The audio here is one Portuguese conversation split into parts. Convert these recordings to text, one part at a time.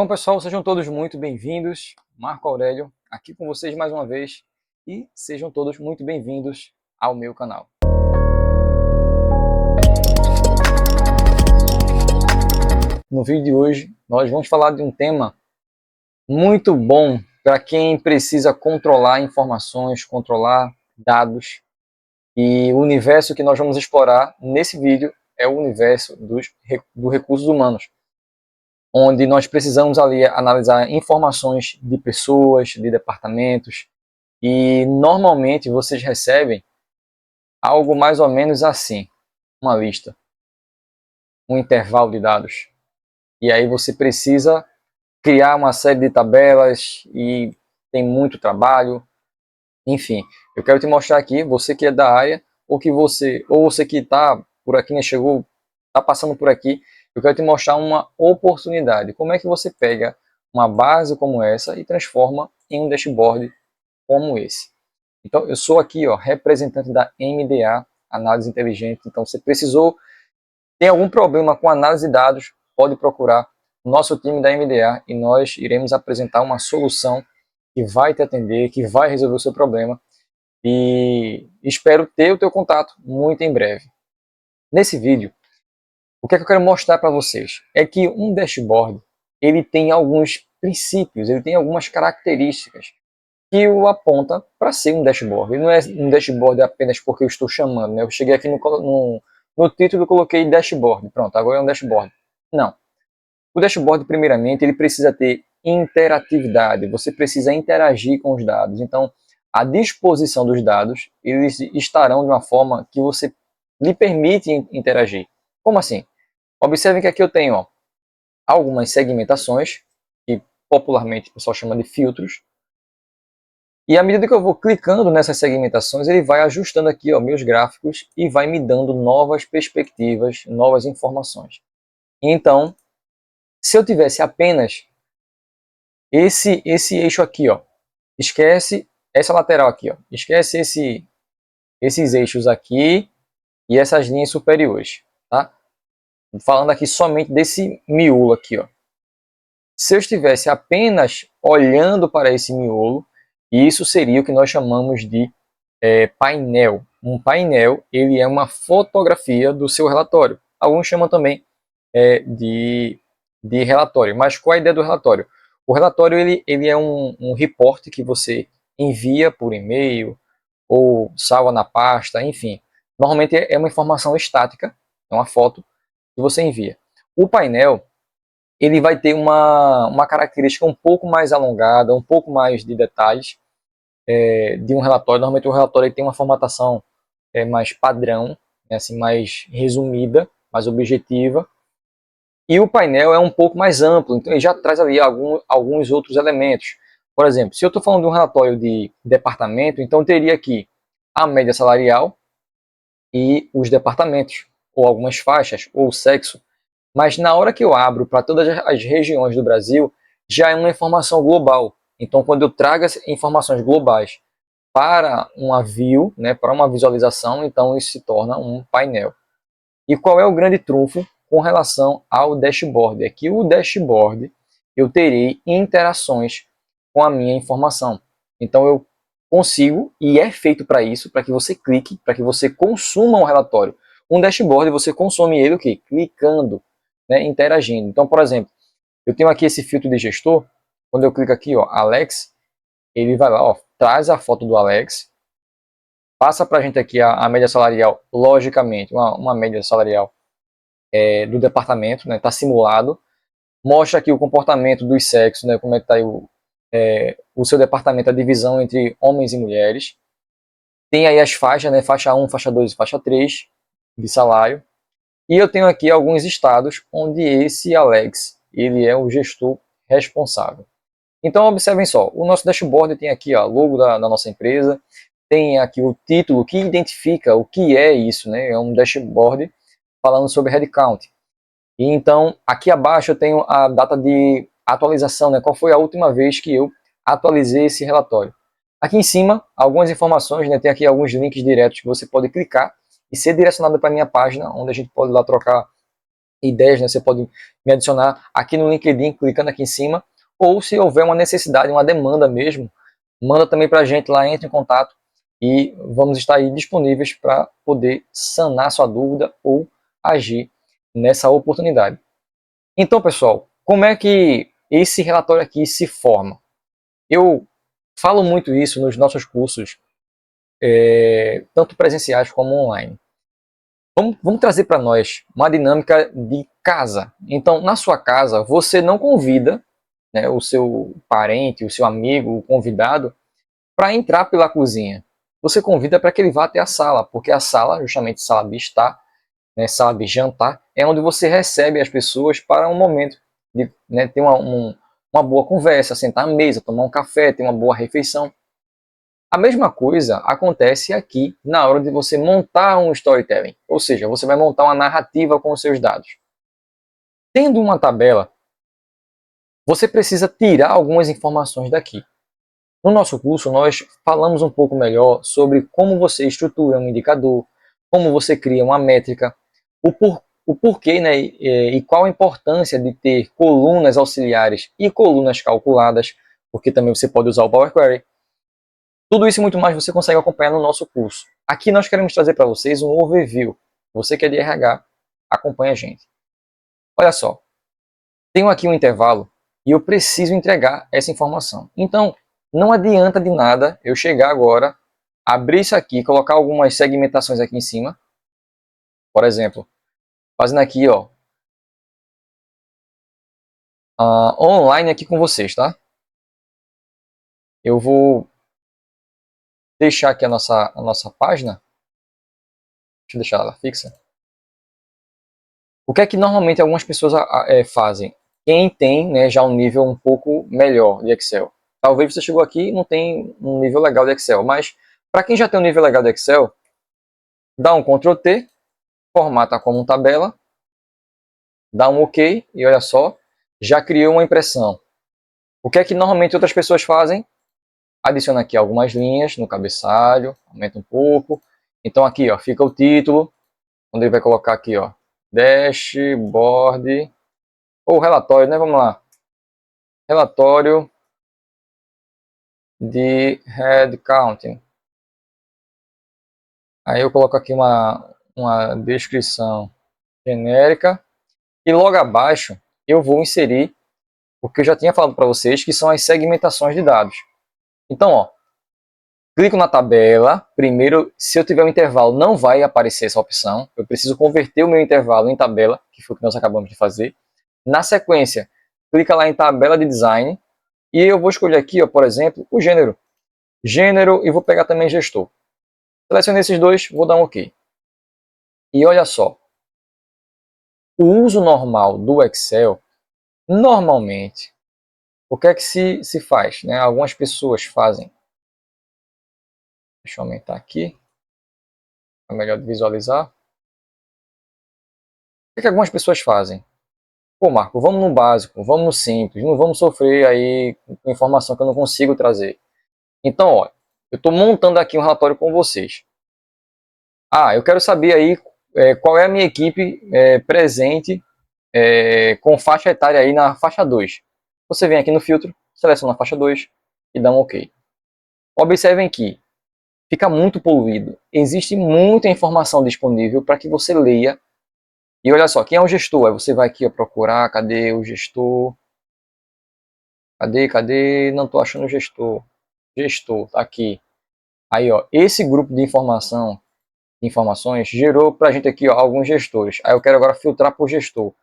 Bom, pessoal, sejam todos muito bem-vindos. Marco Aurélio, aqui com vocês mais uma vez. E sejam todos muito bem-vindos ao meu canal. No vídeo de hoje, nós vamos falar de um tema muito bom para quem precisa controlar informações, controlar dados. E o universo que nós vamos explorar nesse vídeo é o universo dos recursos humanos, onde nós precisamos ali analisar informações de pessoas, de departamentos, e normalmente vocês recebem algo mais ou menos assim, uma lista, um intervalo de dados. E aí você precisa criar uma série de tabelas e tem muito trabalho. Enfim, eu quero te mostrar aqui, você que é da área, ou você que está por aqui, né, chegou, está passando por aqui, eu quero te mostrar uma oportunidade. Como é que você pega uma base como essa e transforma em um dashboard como esse? Então, eu sou aqui, ó, representante da MDA, Análise Inteligente. Então, se precisou, tem algum problema com análise de dados, pode procurar o nosso time da MDA e nós iremos apresentar uma solução que vai te atender, que vai resolver o seu problema. E espero ter o teu contato muito em breve. Nesse vídeo, o que é que eu quero mostrar para vocês? É que um dashboard, ele tem alguns princípios, ele tem algumas características que o aponta para ser um dashboard. Ele não é um dashboard apenas porque eu estou chamando, né? Eu cheguei aqui no título e coloquei dashboard. Pronto, agora é um dashboard. Não. O dashboard, primeiramente, ele precisa ter interatividade. Você precisa interagir com os dados. Então, a disposição dos dados, eles estarão de uma forma que você lhe permite interagir. Como assim? Observem que aqui eu tenho, ó, algumas segmentações, que popularmente o pessoal chama de filtros. E à medida que eu vou clicando nessas segmentações, ele vai ajustando aqui, ó, meus gráficos e vai me dando novas perspectivas, novas informações. Então, se eu tivesse apenas esse eixo aqui, ó, esquece essa lateral aqui, ó, esquece esses eixos aqui e essas linhas superiores, tá? Falando aqui somente desse miolo aqui, ó. Se eu estivesse apenas olhando para esse miolo, isso seria o que nós chamamos de painel. Um painel, ele é uma fotografia do seu relatório. Alguns chamam também de relatório. Mas qual é a ideia do relatório? O relatório ele é um report que você envia por e-mail ou salva na pasta, enfim. Normalmente é uma informação estática, é uma foto que você envia. O painel, ele vai ter uma característica um pouco mais alongada, um pouco mais de detalhes de um relatório. Normalmente o relatório tem uma formatação mais padrão, né, assim, mais resumida, mais objetiva. E o painel é um pouco mais amplo, então ele já traz ali alguns outros elementos. Por exemplo, se eu estou falando de um relatório de departamento, então teria aqui a média salarial e os departamentos, ou algumas faixas, ou sexo. Mas na hora que eu abro para todas as regiões do Brasil, já é uma informação global. Então, quando eu trago as informações globais para uma view, né, para uma visualização, então isso se torna um painel. E qual é o grande trunfo com relação ao dashboard? É que o dashboard eu terei interações com a minha informação. Então eu consigo, e é feito para isso, para que você clique, para que você consuma um relatório. Um dashboard você consome ele o quê? Clicando, né, interagindo. Então, por exemplo, eu tenho aqui esse filtro de gestor, quando eu clico aqui, ó, Alex, ele vai lá, ó, traz a foto do Alex, passa para a gente aqui a média salarial, logicamente, uma média salarial do departamento, né, tá simulado, mostra aqui o comportamento dos sexos, né, como é que está o seu departamento, a divisão entre homens e mulheres, tem aí as faixas, né, faixa 1, faixa 2 e faixa 3 de salário, e eu tenho aqui alguns estados onde esse Alex, ele é o gestor responsável. Então observem só, o nosso dashboard tem aqui o logo da nossa empresa, tem aqui o título que identifica o que é isso, né, é um dashboard falando sobre headcount. E então, aqui abaixo eu tenho a data de atualização, né? Qual foi a última vez que eu atualizei esse relatório. Aqui em cima, algumas informações, né? Tem aqui alguns links diretos que você pode clicar e ser direcionado para a minha página, onde a gente pode lá trocar ideias, né? Você pode me adicionar aqui no LinkedIn, clicando aqui em cima, ou se houver uma necessidade, uma demanda mesmo, manda também para a gente lá, entre em contato e vamos estar aí disponíveis para poder sanar sua dúvida ou agir nessa oportunidade. Então, pessoal, como é que esse relatório aqui se forma? Eu falo muito isso nos nossos cursos, tanto presenciais como online. Vamos trazer para nós uma dinâmica de casa. Então, na sua casa, você não convida, né, o seu parente, o seu amigo, o convidado, para entrar pela cozinha. Você convida para que ele vá até a sala, porque a sala, justamente sala de estar, né, sala de jantar, é onde você recebe as pessoas para um momento de, né, ter uma boa conversa, sentar à mesa, tomar um café, ter uma boa refeição. A mesma coisa acontece aqui na hora de você montar um storytelling, ou seja, você vai montar uma narrativa com os seus dados. Tendo uma tabela, você precisa tirar algumas informações daqui. No nosso curso, nós falamos um pouco melhor sobre como você estrutura um indicador, como você cria uma métrica, o porquê, né, e qual a importância de ter colunas auxiliares e colunas calculadas, porque também você pode usar o Power Query. Tudo isso e muito mais você consegue acompanhar no nosso curso. Aqui nós queremos trazer para vocês um overview. Você que é de RH, acompanha a gente. Olha só, tenho aqui um intervalo e eu preciso entregar essa informação. Então, não adianta de nada eu chegar agora, abrir isso aqui, colocar algumas segmentações aqui em cima. Por exemplo, fazendo aqui, ó, online aqui com vocês, tá? Eu vou deixar aqui a nossa página. Deixa eu deixar ela fixa. O que é que normalmente algumas pessoas fazem? Quem tem, né, já um nível um pouco melhor de Excel. Talvez você chegou aqui e não tem um nível legal de Excel, mas para quem já tem um nível legal de Excel, dá um Ctrl T, formata como tabela, dá um OK e olha só, já criou uma impressão. O que é que normalmente outras pessoas fazem? Adiciona aqui algumas linhas no cabeçalho, aumenta um pouco. Então aqui, ó, fica o título, onde ele vai colocar aqui, ó, dashboard ou relatório, né? Vamos lá. Relatório de headcounting. Aí eu coloco aqui uma descrição genérica e logo abaixo eu vou inserir o que eu já tinha falado para vocês, que são as segmentações de dados. Então, ó, clico na tabela. Primeiro, se eu tiver um intervalo, não vai aparecer essa opção. Eu preciso converter o meu intervalo em tabela, que foi o que nós acabamos de fazer. Na sequência, clica lá em tabela de design e eu vou escolher aqui, ó, por exemplo, o gênero. Gênero e vou pegar também gestor. Selecionei esses dois, vou dar um OK. E olha só, o uso normal do Excel, normalmente, o que é que se faz? Né? Algumas pessoas fazem. Deixa eu aumentar aqui, é melhor de visualizar. O que é que algumas pessoas fazem? Pô, Marco, vamos no básico, vamos no simples, não vamos sofrer aí com informação que eu não consigo trazer. Então, ó, eu estou montando aqui um relatório com vocês. Ah, eu quero saber aí qual é a minha equipe presente com faixa etária aí na faixa 2. Você vem aqui no filtro, seleciona a faixa 2 e dá um OK. Observem que fica muito poluído. Existe muita informação disponível para que você leia. E olha só, quem é o gestor? Aí você vai aqui procurar, cadê o gestor? Cadê? Não estou achando o gestor. Gestor, tá aqui. Aí, ó, esse grupo de informações gerou para a gente aqui, ó, alguns gestores. Aí eu quero agora filtrar por gestor.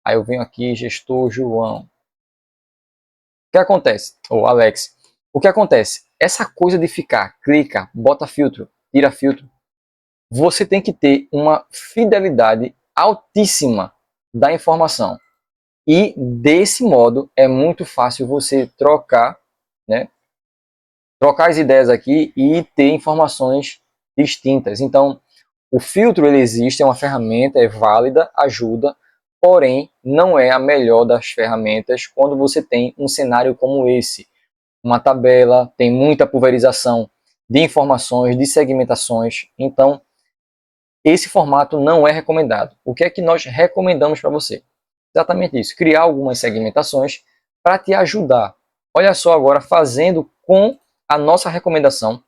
Aí eu venho aqui, gestor João. O que acontece? Ou Alex. O que acontece? Essa coisa de ficar, clica, bota filtro, tira filtro, você tem que ter uma fidelidade altíssima da informação. E desse modo é muito fácil você trocar, né? Trocar as ideias aqui e ter informações distintas. Então, o filtro ele existe, é uma ferramenta, é válida, ajuda, porém não é a melhor das ferramentas quando você tem um cenário como esse. Uma tabela, tem muita pulverização de informações, de segmentações. Então, esse formato não é recomendado. O que é que nós recomendamos para você? Exatamente isso, criar algumas segmentações para te ajudar. Olha só agora, fazendo com a nossa recomendação,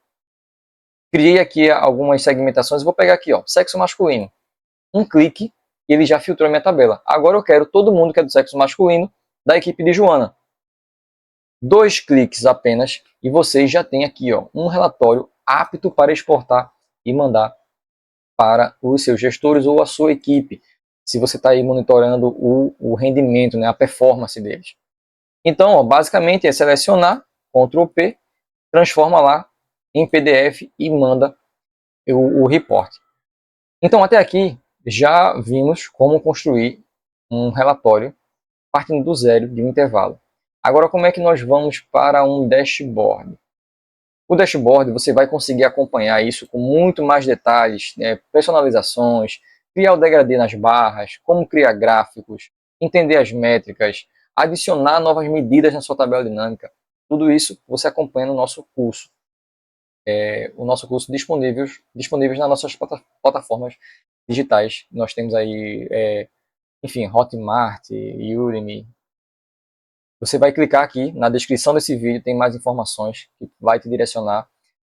criei aqui algumas segmentações, vou pegar aqui, ó, sexo masculino. Um clique e ele já filtrou a minha tabela. Agora eu quero todo mundo que é do sexo masculino da equipe de Joana. 2 cliques apenas e vocês já têm aqui, ó, um relatório apto para exportar e mandar para os seus gestores ou a sua equipe, se você está aí monitorando o rendimento, né, a performance deles. Então, ó, basicamente é selecionar, Ctrl P, transforma lá em PDF e manda o report. Então, até aqui já vimos como construir um relatório partindo do zero de um intervalo. Agora, como é que nós vamos para um dashboard? O dashboard você vai conseguir acompanhar isso com muito mais detalhes, né? Personalizações, criar o degradê nas barras, como criar gráficos, entender as métricas, adicionar novas medidas na sua tabela dinâmica. Tudo isso você acompanha no nosso curso. O nosso curso disponíveis nas nossas plataformas digitais. Nós temos aí, enfim, Hotmart, Udemy. Você vai clicar aqui na descrição desse vídeo, tem mais informações que vai te direcionar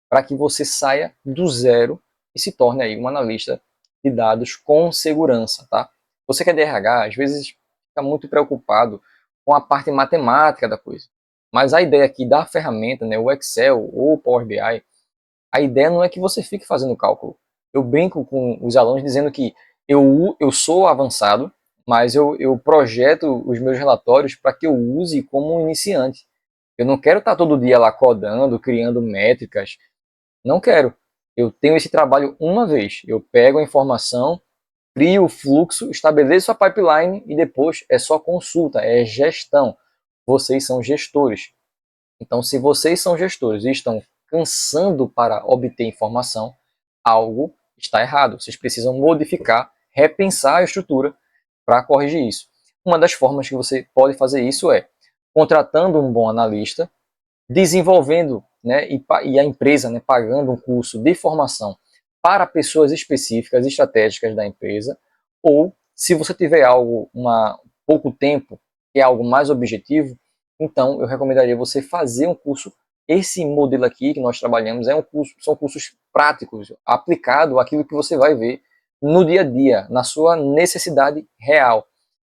para que você saia do zero e se torne aí um analista de dados com segurança, tá? Você que é DRH, às vezes fica muito preocupado com a parte matemática da coisa. Mas a ideia aqui da ferramenta, né, o Excel ou o Power BI, a ideia não é que você fique fazendo cálculo. Eu brinco com os alunos dizendo que eu sou avançado, mas eu projeto os meus relatórios para que eu use como um iniciante. Eu não quero estar todo dia lá codando, criando métricas. Não quero. Eu tenho esse trabalho uma vez. Eu pego a informação, crio o fluxo, estabeleço a pipeline e depois é só consulta, é gestão. Vocês são gestores. Então, se vocês são gestores e estão cansando para obter informação, algo está errado. Vocês precisam modificar, repensar a estrutura para corrigir isso. Uma das formas que você pode fazer isso é contratando um bom analista, desenvolvendo, né, e a empresa, né, pagando um curso de formação para pessoas específicas, estratégicas da empresa, ou se você tiver algo, pouco tempo, que é algo mais objetivo, então eu recomendaria você fazer um curso. Esse modelo aqui que nós trabalhamos são cursos práticos, aplicado àquilo que você vai ver no dia a dia, na sua necessidade real.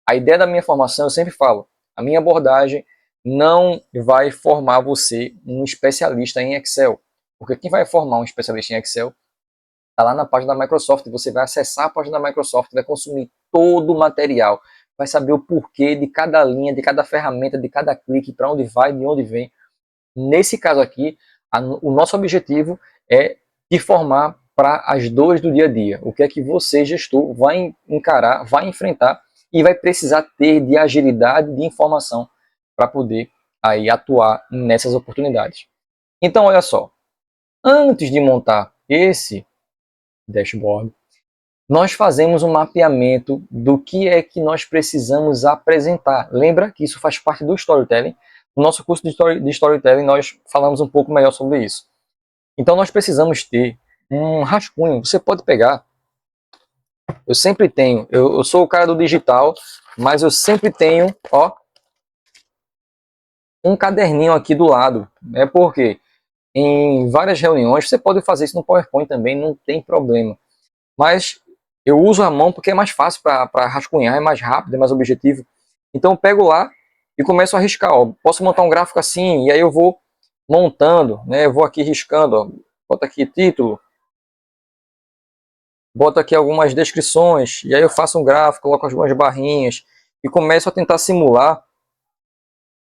A ideia da minha formação, eu sempre falo, a minha abordagem não vai formar você um especialista em Excel. Porque quem vai formar um especialista em Excel está lá na página da Microsoft. Você vai acessar a página da Microsoft, vai consumir todo o material, vai saber o porquê de cada linha, de cada ferramenta, de cada clique, para onde vai, de onde vem. Nesse caso aqui, o nosso objetivo é te formar para as dores do dia a dia. O que é que você, gestor, vai encarar, vai enfrentar e vai precisar ter de agilidade de informação para poder aí atuar nessas oportunidades. Então, olha só, antes de montar esse dashboard, nós fazemos um mapeamento do que é que nós precisamos apresentar. Lembra que isso faz parte do storytelling? No nosso curso de storytelling, nós falamos um pouco melhor sobre isso. Então, nós precisamos ter um rascunho. Você pode pegar. Eu sempre tenho. Eu sou o cara do digital, mas eu sempre tenho, ó, um caderninho aqui do lado. É porque em várias reuniões, você pode fazer isso no PowerPoint também, não tem problema. Mas eu uso a mão porque é mais fácil para rascunhar, é mais rápido, é mais objetivo. Então eu pego lá e começo a riscar. Ó. Posso montar um gráfico assim, e aí eu vou montando, né? Eu vou aqui riscando, ó. Boto aqui título, boto aqui algumas descrições, e aí eu faço um gráfico, coloco algumas barrinhas e começo a tentar simular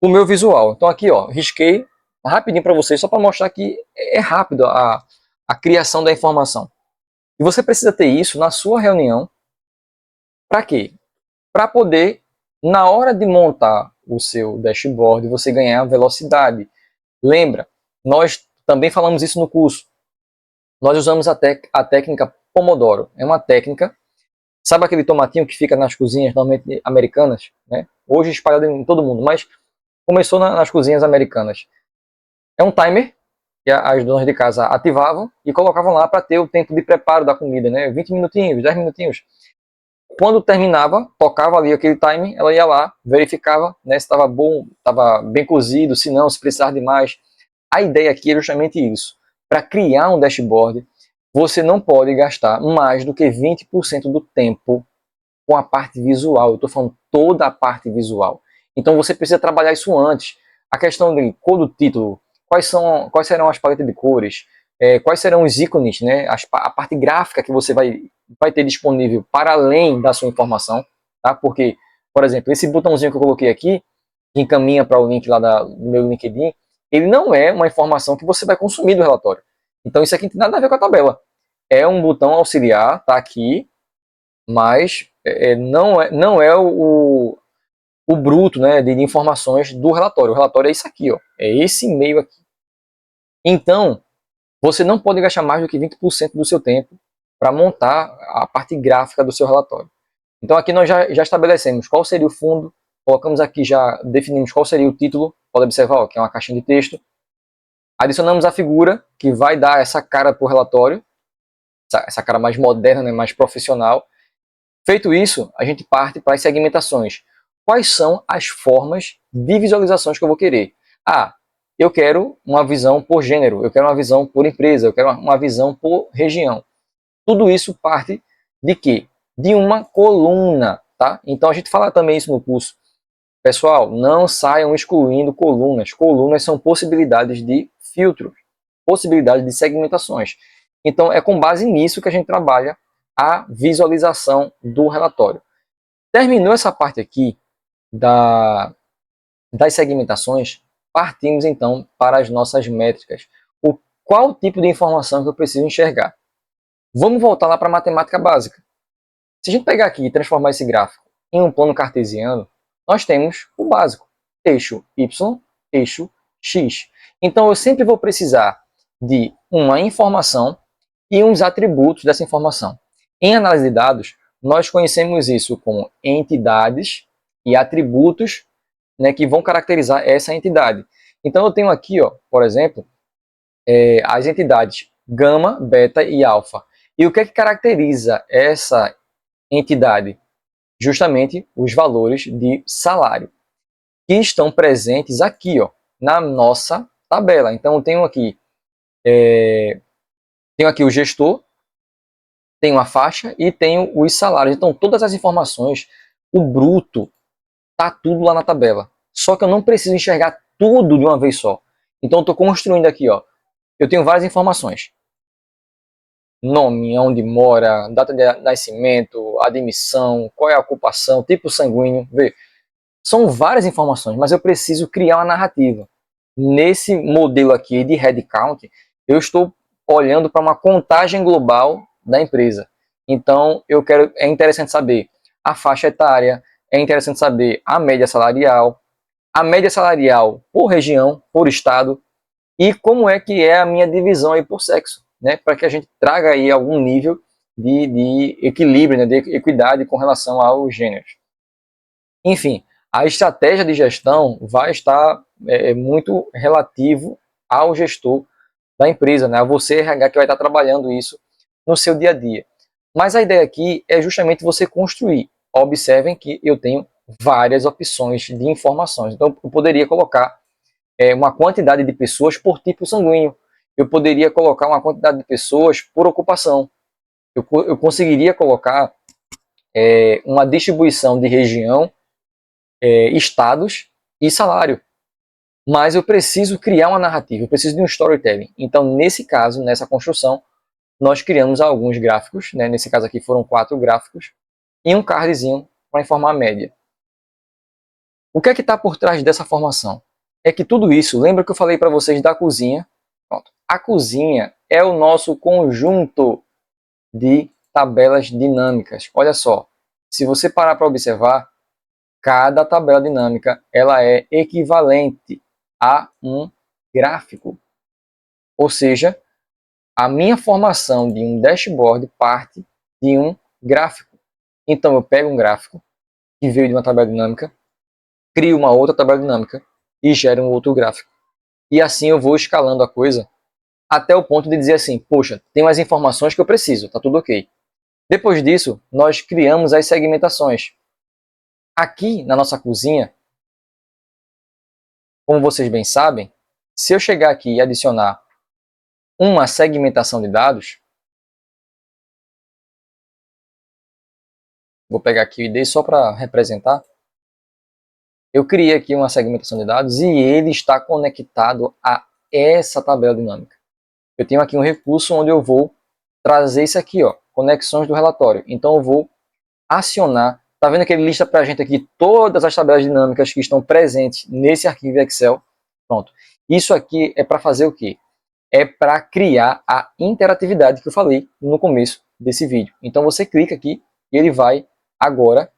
o meu visual. Então aqui, ó, risquei rapidinho para vocês, só para mostrar que é rápido a criação da informação. E você precisa ter isso na sua reunião. Para quê? Para poder, na hora de montar o seu dashboard, você ganhar velocidade. Lembra, nós também falamos isso no curso. Nós usamos a técnica Pomodoro. É uma técnica, sabe aquele tomatinho que fica nas cozinhas normalmente americanas? Né? Hoje espalhado em todo mundo, mas começou nas cozinhas americanas. É um timer que as donas de casa ativavam e colocavam lá para ter o tempo de preparo da comida, né? 20 minutinhos, 10 minutinhos. Quando terminava, tocava ali aquele time, ela ia lá, verificava, né, se estava bom, estava bem cozido, se não, se precisar de mais. A ideia aqui é justamente isso. Para criar um dashboard, você não pode gastar mais do que 20% do tempo com a parte visual. Eu estou falando toda a parte visual. Então você precisa trabalhar isso antes. A questão de cor do título, quais serão as paletas de cores, quais serão os ícones, né? A parte gráfica que você vai ter disponível para além da sua informação, tá? Porque, por exemplo, esse botãozinho que eu coloquei aqui, que encaminha para o link lá do meu LinkedIn, ele não é uma informação que você vai consumir do relatório. Então isso aqui não tem nada a ver com a tabela. É um botão auxiliar, tá aqui, mas não é o bruto, né, de informações do relatório. O relatório é isso aqui, ó, é esse e-mail aqui. Então, você não pode gastar mais do que 20% do seu tempo para montar a parte gráfica do seu relatório. Então aqui nós já estabelecemos qual seria o fundo, colocamos aqui, já definimos qual seria o título, pode observar, ó, que é uma caixinha de texto. Adicionamos a figura, que vai dar essa cara para o relatório, essa cara mais moderna, né, mais profissional. Feito isso, a gente parte para as segmentações. Quais são as formas de visualizações que eu vou querer? Ah, eu quero uma visão por gênero, eu quero uma visão por empresa, eu quero uma visão por região. Tudo isso parte de quê? De uma coluna, tá? Então a gente fala também isso no curso. Pessoal, não saiam excluindo colunas. Colunas são possibilidades de filtros, possibilidades de segmentações. Então é com base nisso que a gente trabalha a visualização do relatório. Terminou essa parte aqui das segmentações, partimos então para as nossas métricas. Qual tipo de informação que eu preciso enxergar? Vamos voltar lá para a matemática básica. Se a gente pegar aqui e transformar esse gráfico em um plano cartesiano, nós temos o básico, eixo Y, eixo X. Então eu sempre vou precisar de uma informação e uns atributos dessa informação. Em análise de dados, nós conhecemos isso como entidades e atributos, né, que vão caracterizar essa entidade. Então eu tenho aqui, ó, por exemplo, as entidades gama, beta e alfa. E o que é que caracteriza essa entidade? Justamente os valores de salário, que estão presentes aqui, ó, na nossa tabela. Então eu tenho aqui o gestor, tenho a faixa e tenho os salários. Então todas as informações, o bruto, tá tudo lá na tabela. Só que eu não preciso enxergar tudo de uma vez só. Então eu estou construindo aqui, ó, eu tenho várias informações. Nome, onde mora, data de nascimento, admissão, qual é a ocupação, tipo sanguíneo, vê. São várias informações, mas eu preciso criar uma narrativa. Nesse modelo aqui de headcount, eu estou olhando para uma contagem global da empresa. Então, é interessante saber a faixa etária, é interessante saber a média salarial por região, por estado, e como é que é a minha divisão aí por sexo, né? Para que a gente traga aí algum nível de equilíbrio, né? De equidade com relação aos gêneros. Enfim, a estratégia de gestão vai estar muito relativo ao gestor da empresa, né? A você, RH, que vai estar trabalhando isso no seu dia a dia. Mas a ideia aqui é justamente você construir. Observem que eu tenho várias opções de informações. Então, eu poderia colocar uma quantidade de pessoas por tipo sanguíneo. Eu poderia colocar uma quantidade de pessoas por ocupação. Eu conseguiria colocar uma distribuição de região, estados e salário. Mas eu preciso criar uma narrativa, eu preciso de um storytelling. Então, nesse caso, nessa construção, nós criamos alguns gráficos, né? Nesse caso aqui foram 4 gráficos, e um cardzinho para informar a média. O que é que está por trás dessa formação? É que tudo isso, lembra que eu falei para vocês da cozinha? Pronto. A cozinha é o nosso conjunto de tabelas dinâmicas. Olha só, se você parar para observar, cada tabela dinâmica ela é equivalente a um gráfico. Ou seja, a minha formação de um dashboard parte de um gráfico. Então eu pego um gráfico que veio de uma tabela dinâmica, crio uma outra tabela dinâmica e gero um outro gráfico. E assim eu vou escalando a coisa até o ponto de dizer assim, poxa, tem as informações que eu preciso, tá tudo ok. Depois disso, nós criamos as segmentações. Aqui na nossa cozinha, como vocês bem sabem, se eu chegar aqui e adicionar uma segmentação de dados, vou pegar aqui o ID só para representar, eu criei aqui uma segmentação de dados e ele está conectado a essa tabela dinâmica. Eu tenho aqui um recurso onde eu vou trazer isso aqui, ó, conexões do relatório. Então eu vou acionar, tá vendo que ele lista para a gente aqui todas as tabelas dinâmicas que estão presentes nesse arquivo Excel. Pronto. Isso aqui é para fazer o quê? É para criar a interatividade que eu falei no começo desse vídeo. Então você clica aqui e ele vai agora,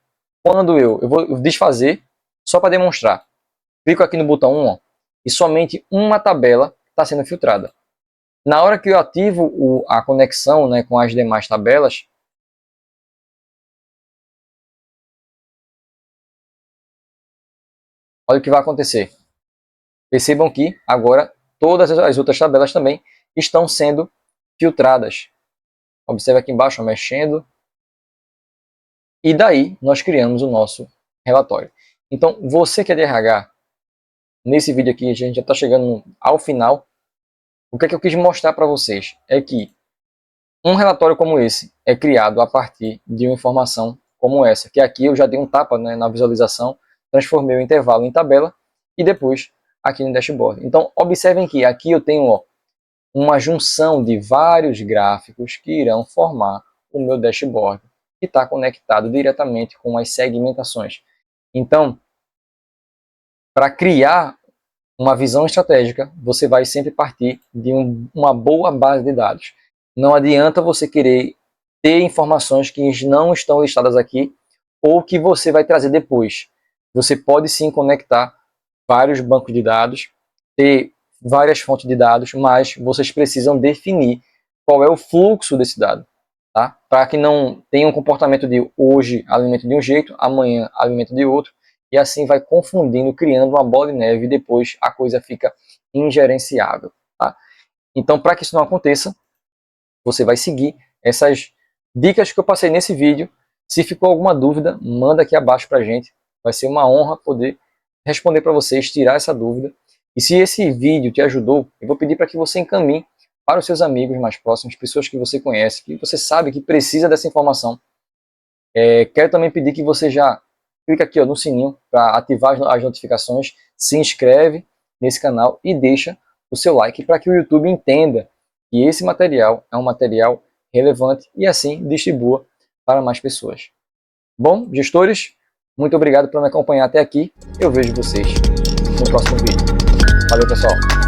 quando eu vou desfazer, só para demonstrar. Clico aqui no botão 1, ó, e somente uma tabela está sendo filtrada. Na hora que eu ativo a conexão, né, com as demais tabelas, olha o que vai acontecer. Percebam que agora todas as outras tabelas também estão sendo filtradas. Observe aqui embaixo, ó, mexendo. E daí nós criamos o nosso relatório. Então, você que é de RH, nesse vídeo aqui a gente já está chegando ao final. O que é que eu quis mostrar para vocês? É que um relatório como esse é criado a partir de uma informação como essa, que aqui eu já dei um tapa, né, na visualização, transformei o intervalo em tabela e depois aqui no dashboard. Então, observem que aqui eu tenho, ó, uma junção de vários gráficos que irão formar o meu dashboard, que está conectado diretamente com as segmentações. Então, para criar uma visão estratégica, você vai sempre partir de uma boa base de dados. Não adianta você querer ter informações que não estão listadas aqui ou que você vai trazer depois. Você pode sim conectar vários bancos de dados, ter várias fontes de dados, mas vocês precisam definir qual é o fluxo desse dado, tá? Para que não tenha um comportamento de hoje alimento de um jeito, amanhã alimento de outro, e assim vai confundindo, criando uma bola de neve e depois a coisa fica ingerenciável, tá? Então, para que isso não aconteça, você vai seguir essas dicas que eu passei nesse vídeo. Se ficou alguma dúvida, manda aqui abaixo para a gente. Vai ser uma honra poder responder para vocês, tirar essa dúvida. E se esse vídeo te ajudou, eu vou pedir para que você encaminhe para os seus amigos mais próximos, pessoas que você conhece, que você sabe que precisa dessa informação. Quero também pedir que você já clica aqui, ó, no sininho para ativar as notificações, se inscreve nesse canal e deixa o seu like para que o YouTube entenda que esse material é um material relevante e assim distribua para mais pessoas. Bom, gestores, muito obrigado por me acompanhar até aqui. Eu vejo vocês no próximo vídeo. Valeu, pessoal!